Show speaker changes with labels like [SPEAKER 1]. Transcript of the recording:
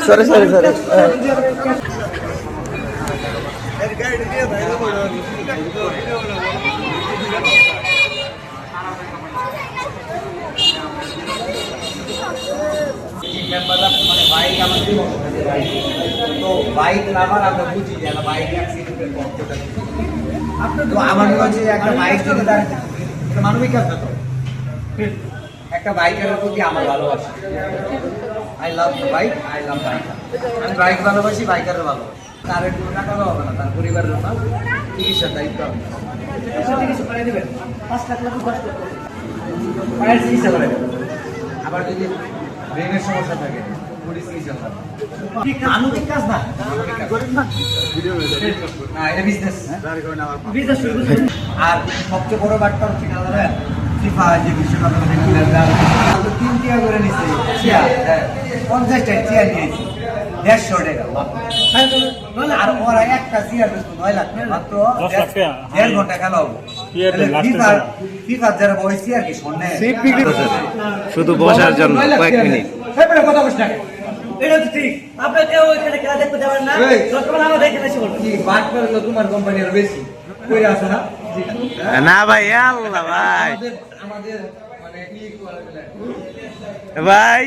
[SPEAKER 1] sorry sorry sorry
[SPEAKER 2] মানে bike আমাদের তো বাইক লাভার আমরা বুঝি যে বাইক অ্যাক্সিডেন্টের কষ্টটা তো আমার কাছে একটা বাইক যদি তার মানবিক কাজ তো একটা বাইকের প্রতি আমার ভালোবাসা I love bike I love bike আমি বাইক ভালোবাসি বাইকারও ভালোবাসি তার একটু টাকাও হবে না তার পরিবারের জন্য চিকিৎসার দায়িত্ব হবে চিকিৎসা করে দেবেন 5 লাখ টাকা কষ্ট পায়ের চিকিৎসা করে দেবেন আবার যদি ব্রেনের সমস্যা থাকে পুলিশ চিকিৎসা করবে মানবিক কাজ না এটা বিজনেস আর সবচেয়ে বড় ব্যাপারটা হচ্ছে ফিফা যে বিশ্বকাপ 3 টাকা করে নিচ্ছে চেয়ার 50 টাকা চেয়ার নিয়েছে 150 টাকা আর ওরা একটা চেয়ার বেচতো 9 লাখ মাত্র 1.5 ঘন্টা খেলা হবে ফিফা যারা বসে আর কি শোনে
[SPEAKER 1] শুধু বসার জন্য কয়েক মিনিট
[SPEAKER 2] কথা বলছ না
[SPEAKER 3] এটা তো ঠিক আপনি কেউ এখানে খেলা দেখতে যাবেন না যতক্ষণ আমরা দেখে আসি বলবো
[SPEAKER 2] কি বাট করলো তোমার কোম্পানি আর বেশি কই আছে না
[SPEAKER 1] না ভাই আল্লাহ ভাই
[SPEAKER 2] আমাদের মানে কি করে
[SPEAKER 1] ভাই